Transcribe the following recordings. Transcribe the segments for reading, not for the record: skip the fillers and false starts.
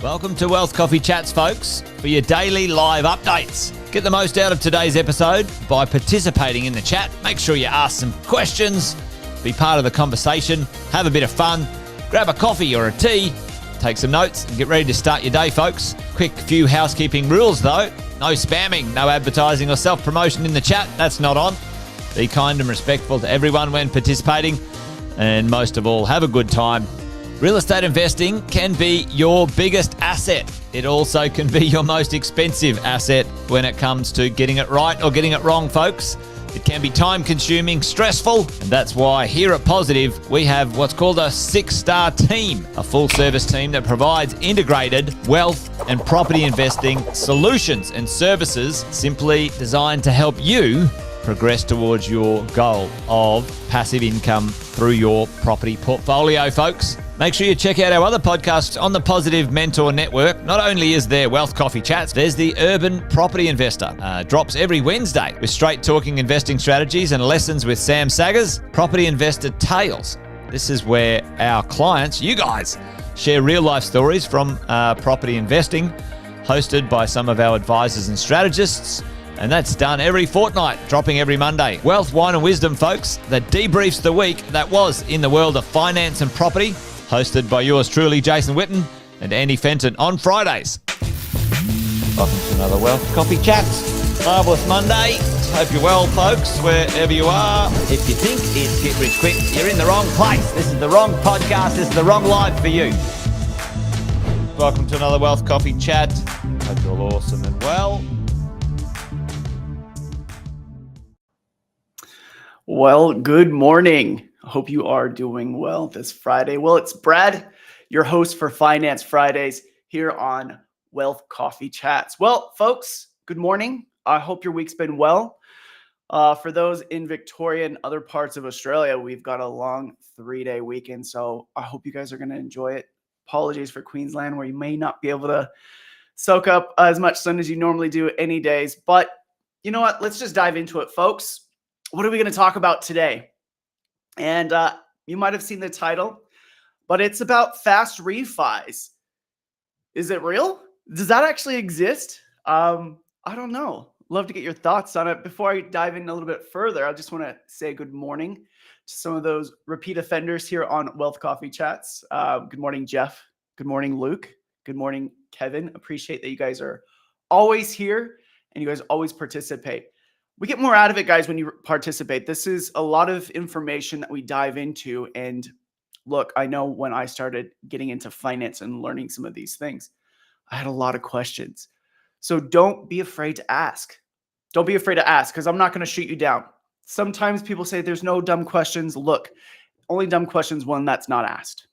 Welcome to Wealth Coffee Chats, folks, for your daily live updates. Get the most out of today's episode by participating in the chat. Make sure you ask some questions, be part of the conversation, have a bit of fun, grab a coffee or a tea, take some notes, and get ready to start your day, folks. Quick few housekeeping rules, though. No spamming, no advertising or self-promotion in the chat. That's not on. Be kind and respectful to everyone when participating. And most of all, have a good time. Real estate investing can be your biggest asset. It also can be your most expensive asset when it comes to getting it right or getting it wrong, folks. It can be time-consuming, stressful, and that's why here at Positive, we have what's called a 6-star team, a full-service team that provides integrated wealth and property investing solutions and services simply designed to help you progress towards your goal of passive income through your property portfolio, folks. Make sure you check out our other podcasts on the Positive Mentor Network. Not only is there Wealth Coffee Chats, there's the Urban Property Investor. Drops every Wednesday with straight talking investing strategies and lessons with Sam Saggers. Property Investor Tales. This is where our clients, you guys, share real life stories from property investing, hosted by some of our advisors and strategists. And that's done every fortnight, dropping every Monday. Wealth, Wine and Wisdom, folks, that debriefs the week that was in the world of finance and property, hosted by yours truly, Jason Witten and Andy Fenton on Fridays. Welcome to another Wealth Coffee Chats. Marvellous Monday. Hope you're well, folks, wherever you are. If you think it's Get Rich Quick, you're in the wrong place. This is the wrong podcast. This is the wrong live for you. Welcome to another Wealth Coffee Chat. Hope you're all awesome and well. Well, good morning. I hope you are doing well this Friday. Well, it's Brad, your host for Finance Fridays here on Wealth Coffee Chats. Well, folks, good morning. I hope your week's been well. For those in Victoria and other parts of Australia, we've got a long 3-day weekend, so I hope you guys are going to enjoy it. Apologies for Queensland, where you may not be able to soak up as much sun as you normally do any days, but you know what? Let's just dive into it, folks. What are we going to talk about today? And you might have seen the title, but it's about fast refis. Is it real? Does that actually exist? I don't know. Love to get your thoughts on it. Before I dive in a little bit further, I just want to say good morning to some of those repeat offenders here on Wealth Coffee Chats. Good morning, Jeff. Good morning, Luke. Good morning, Kevin. Appreciate that you guys are always here and you guys always participate. We get more out of it, guys, when you participate. This is a lot of information that we dive into. And look, I know when I started getting into finance and learning some of these things, I had a lot of questions. So don't be afraid to ask. Don't be afraid to ask, because I'm not going to shoot you down. Sometimes people say there's no dumb questions. Look, only dumb questions one that's not asked.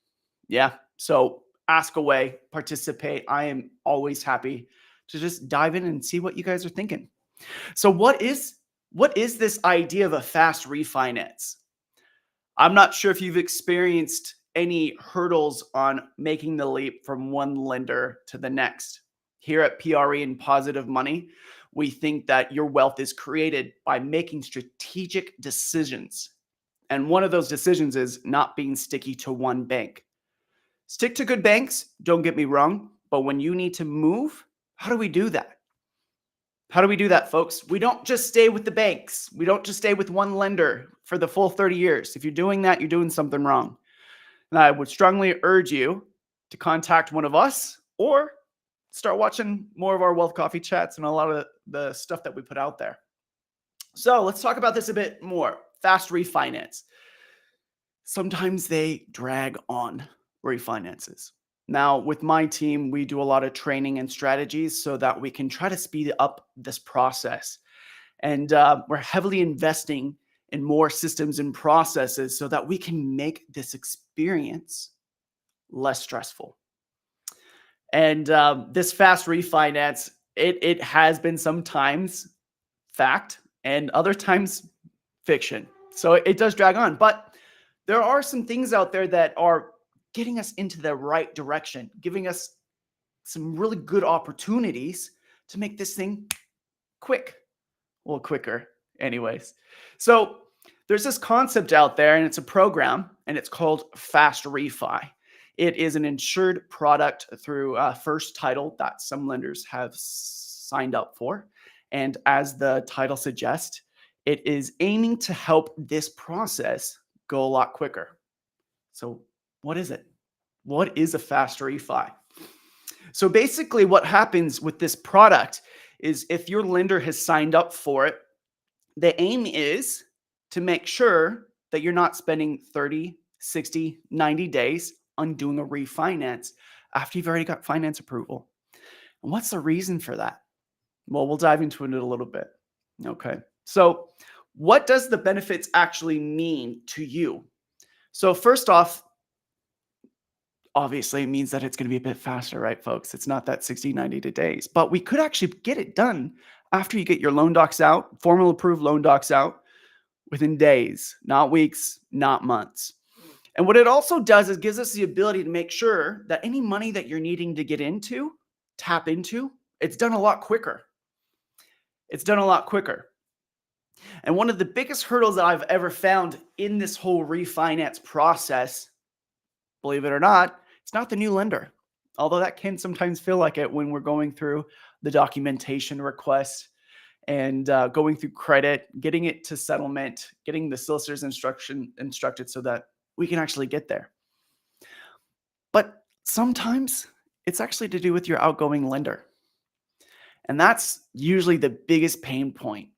Yeah. So ask away, participate. I am always happy to just dive in and see what you guys are thinking. So what is this idea of a fast refinance? I'm not sure if you've experienced any hurdles on making the leap from one lender to the next. Here at PRE and Positive Money, we think that your wealth is created by making strategic decisions. And one of those decisions is not being sticky to one bank. Stick to good banks, don't get me wrong, but when you need to move, how do we do that? How do we do that, folks? We don't just stay with the banks. We don't just stay with one lender for the full 30 years. If you're doing that, you're doing something wrong. And I would strongly urge you to contact one of us or start watching more of our Wealth Coffee Chats and a lot of the stuff that we put out there. So let's talk about this a bit more. Fast refinance. Sometimes they drag on refinances. Now, with my team, we do a lot of training and strategies so that we can try to speed up this process. And we're heavily investing in more systems and processes so that we can make this experience less stressful. And this fast refinance, it has been sometimes fact and other times fiction. So it does drag on. But there are some things out there that are getting us into the right direction, giving us some really good opportunities to make this thing quick. Well, quicker anyways. So there's this concept out there and it's a program and it's called Fast Refi. It is an insured product through First Title that some lenders have signed up for. And as the title suggests, it is aiming to help this process go a lot quicker. So, what is it? What is a fast refi? So, basically, what happens with this product is if your lender has signed up for it, the aim is to make sure that you're not spending 30, 60, 90 days on doing a refinance after you've already got finance approval. And what's the reason for that? Well, we'll dive into it a little bit. Okay. So, what does the benefits actually mean to you? So, first off, obviously it means that it's going to be a bit faster, right, folks? It's not that 60, 90 days, but we could actually get it done after you get your loan docs out, formal approved loan docs out within days, not weeks, not months. And what it also does is gives us the ability to make sure that any money that you're needing to get into, tap into, it's done a lot quicker. It's done a lot quicker. And one of the biggest hurdles that I've ever found in this whole refinance process, believe it or not, it's not the new lender. Although that can sometimes feel like it when we're going through the documentation request and going through credit, getting it to settlement, getting the solicitor's instructed so that we can actually get there. But sometimes it's actually to do with your outgoing lender. And that's usually the biggest pain point.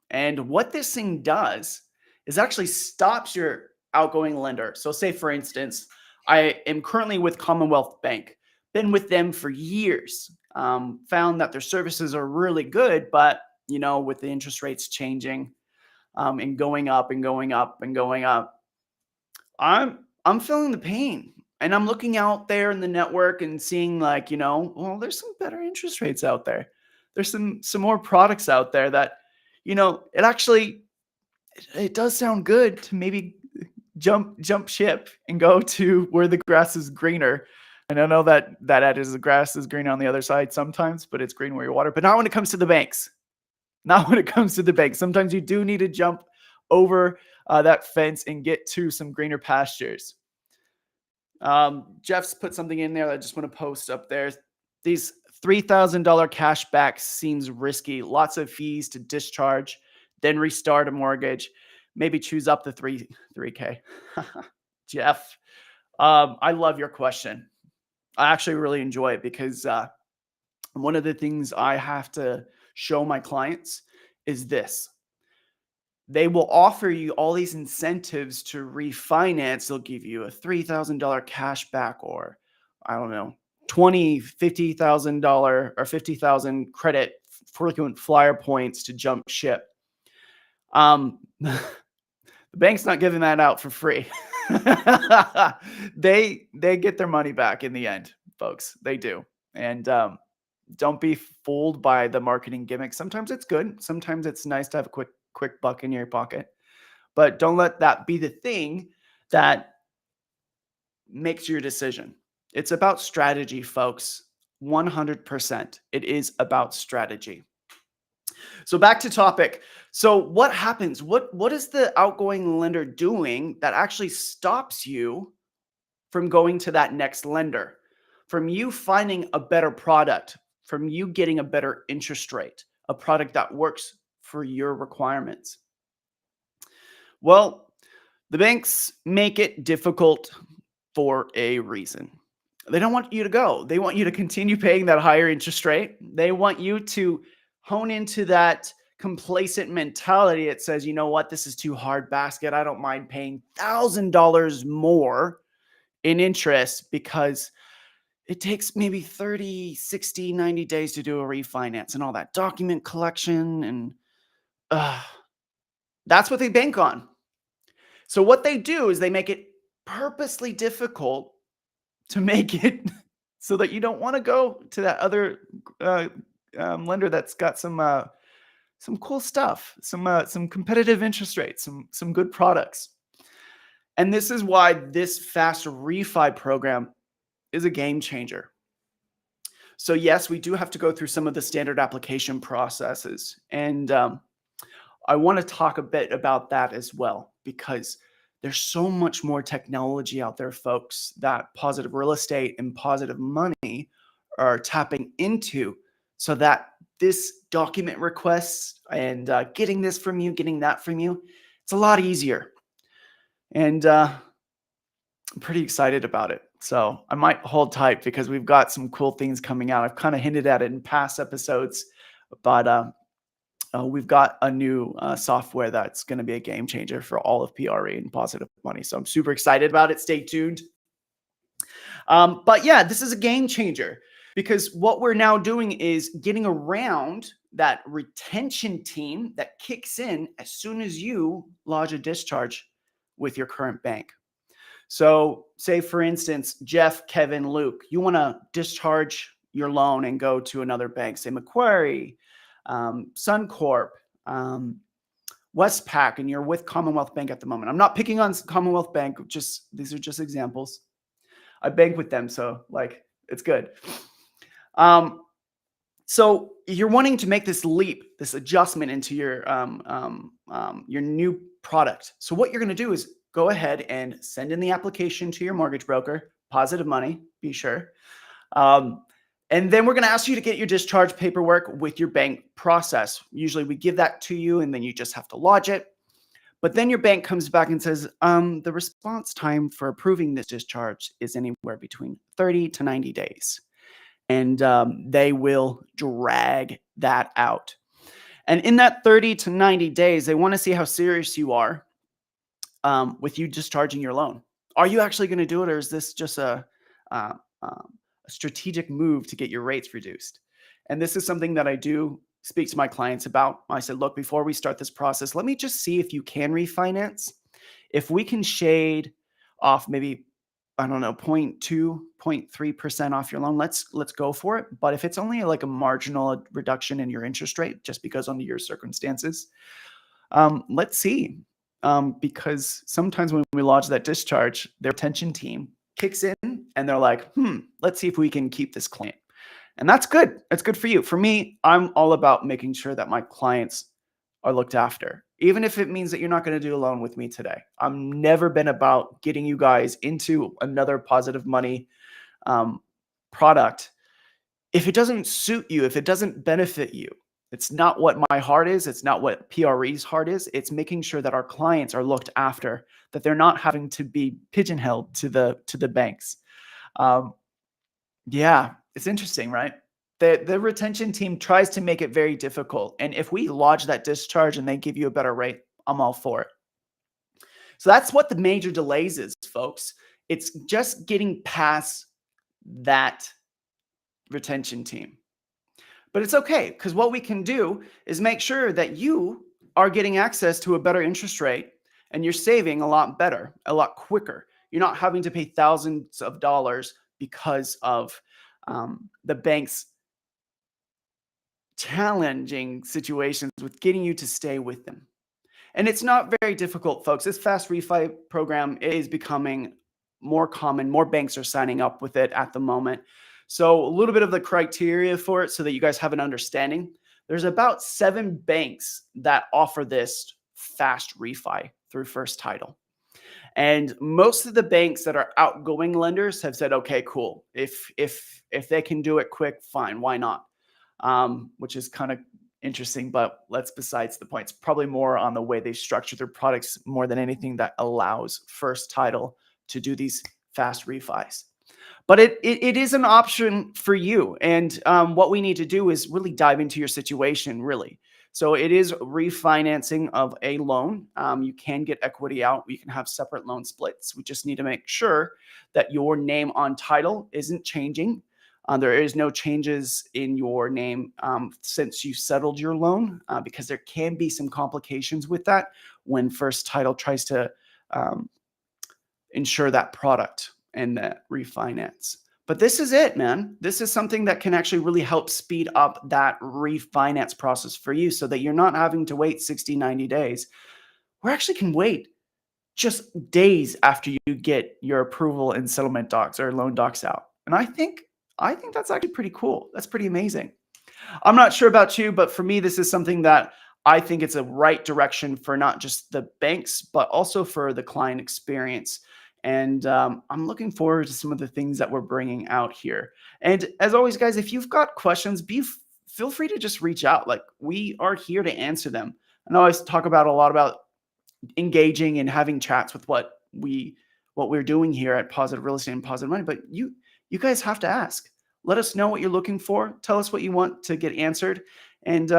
And what this thing does is actually stops your outgoing lender. So say, for instance, I am currently with Commonwealth Bank, been with them for years, found that their services are really good, but with the interest rates changing and going up and going up and going up, I'm feeling the pain. And I'm looking out there in the network and seeing well, there's some better interest rates out there. There's some more products out there that, it does sound good to maybe jump ship and go to where the grass is greener. And I know that ad is the grass is green on the other side sometimes, but it's green where you water. But not when it comes to the banks. Not when it comes to the banks. Sometimes you do need to jump over that fence and get to some greener pastures. Jeff's put something in there that I just want to post up there. These $3,000 cash back seems risky. Lots of fees to discharge, then restart a mortgage. Maybe choose up to 3K. Jeff, I love your question. I actually really enjoy it because one of the things I have to show my clients is this. They will offer you all these incentives to refinance. They'll give you a $3,000 cash back, or I don't know, $50,000 or 50,000 credit frequent flyer points to jump ship. The bank's not giving that out for free. They get their money back in the end, folks. They do. And don't be fooled by the marketing gimmick. Sometimes it's good. Sometimes it's nice to have a quick buck in your pocket. But don't let that be the thing that makes your decision. It's about strategy, folks. 100%. It is about strategy. So back to topic. So what happens? What is the outgoing lender doing that actually stops you from going to that next lender, from you finding a better product, from you getting a better interest rate, a product that works for your requirements? Well, the banks make it difficult for a reason. They don't want you to go. They want you to continue paying that higher interest rate. They want you to hone into that complacent mentality. It says, you know what, this is too hard basket. I don't mind paying $1,000 more in interest because it takes maybe 30, 60, 90 days to do a refinance and all that document collection. And that's what they bank on. So what they do is they make it purposely difficult to make it so that you don't want to go to that other lender that's got some cool stuff, some competitive interest rates, some good products. And this is why this fast refi program is a game changer. So yes, we do have to go through some of the standard application processes. And I want to talk a bit about that as well, because There's so much more technology out there, folks, that Positive Real Estate and Positive Money are tapping into, so that this document requests and getting this from you, getting that from you, it's a lot easier. And I'm pretty excited about it. So I might hold tight because we've got some cool things coming out. I've kind of hinted at it in past episodes, but we've got a new software that's going to be a game changer for all of PRE and Positive Money. So I'm super excited about it. Stay tuned. But yeah, this is a game changer because what we're now doing is getting around that retention team that kicks in as soon as you lodge a discharge with your current bank. So say, for instance, Jeff, Kevin, Luke, you want to discharge your loan and go to another bank, say Macquarie, Suncorp, Westpac, and you're with Commonwealth Bank at the moment. I'm not picking on Commonwealth Bank, just these are just examples. I bank with them, so like it's good. So you're wanting to make this leap, this adjustment into your new product. So what you're going to do is go ahead and send in the application to your mortgage broker, Positive Money, be sure. And then we're going to ask you to get your discharge paperwork with your bank process. Usually we give that to you and then you just have to lodge it. But then your bank comes back and says, the response time for approving this discharge is anywhere between 30 to 90 days. And they will drag that out. And in that 30 to 90 days, they want to see how serious you are with you discharging your loan. Are you actually going to do it, or is this just a strategic move to get your rates reduced? And this is something that I do speak to my clients about. I said, look, before we start this process, let me just see if you can refinance. If we can shade off maybe, I don't know, 0.2, 0.3% off your loan, let's go for it. But if it's only like a marginal reduction in your interest rate, just because under your circumstances, let's see. Because sometimes when we lodge that discharge, their retention team kicks in and they're like, let's see if we can keep this client. And that's good. That's good for you. For me, I'm all about making sure that my clients are looked after, even if it means that you're not going to do a loan with me today. I've never been about getting you guys into another Positive Money product if it doesn't suit you, if it doesn't benefit you. It's not what my heart is. It's not what PRE's heart is. It's making sure that our clients are looked after, that they're not having to be pigeonholed to the banks. Yeah, it's interesting, right? The retention team tries to make it very difficult. And if we lodge that discharge and they give you a better rate, I'm all for it. So that's what the major delays is, folks. It's just getting past that retention team. But it's okay, because what we can do is make sure that you are getting access to a better interest rate and you're saving a lot better, a lot quicker. You're not having to pay thousands of dollars because of the bank's challenging situations with getting you to stay with them. And it's not very difficult, folks. This fast refi program is becoming more common. More banks are signing up with it at the moment. So a little bit of the criteria for it so that you guys have an understanding. There's about 7 banks that offer this fast refi through First Title. And most of the banks that are outgoing lenders have said, okay, cool. If they can do it quick, fine. Why not? Which is kind of interesting, but that's besides the point. It's probably more on the way they structure their products more than anything that allows First Title to do these fast refis. But it is an option for you. And what we need to do is really dive into your situation, really. So it is refinancing of a loan. You can get equity out. You can have separate loan splits. We just need to make sure that your name on title isn't changing. There is no changes in your name since you settled your loan, because there can be some complications with that when First Title tries to insure that product and that refinance. But this is it, man. This is something that can actually really help speed up that refinance process for you so that you're not having to wait 60, 90 days. We actually can wait just days after you get your approval and settlement docs or loan docs out. And I think that's actually pretty cool. That's pretty amazing. I'm not sure about you, but for me, this is something that I think it's a right direction for not just the banks, but also for the client experience. And I'm looking forward to some of the things that we're bringing out here. And as always, guys, if you've got questions, feel free to just reach out. Like, we are here to answer them. I know I always talk about a lot about engaging and having chats with what we're doing here at Positive Real Estate and Positive Money, but you guys have to ask. Let us know what you're looking for. Tell us what you want to get answered. And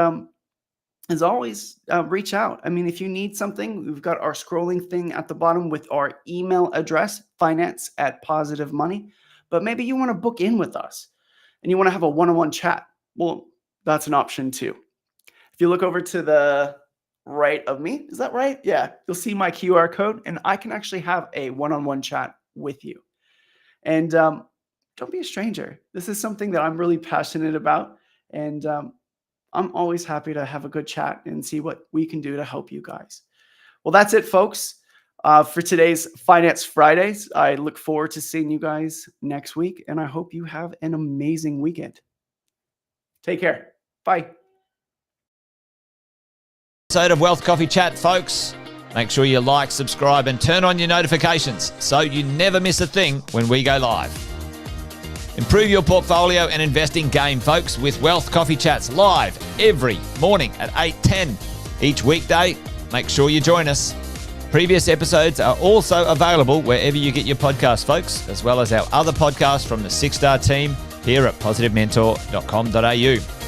as always, reach out. I mean, if you need something, we've got our scrolling thing at the bottom with our email address, finance@Positive Money. But maybe you want to book in with us and you want to have a one-on-one chat. Well, that's an option too. If you look over to the right of me, is that right? Yeah, you'll see my QR code and I can actually have a one-on-one chat with you. And don't be a stranger. This is something that I'm really passionate about. And I'm always happy to have a good chat and see what we can do to help you guys. Well, that's it, folks, for today's Finance Fridays. I look forward to seeing you guys next week, and I hope you have an amazing weekend. Take care. Bye. Episode of Wealth Coffee Chat, folks. Make sure you like, subscribe, and turn on your notifications so you never miss a thing when we go live. Improve your portfolio and investing game, folks, with Wealth Coffee Chats live every morning at 8:10 each weekday. Make sure you join us. Previous episodes are also available wherever you get your podcasts, folks, as well as our other podcasts from the 6-Star team here at positivementor.com.au.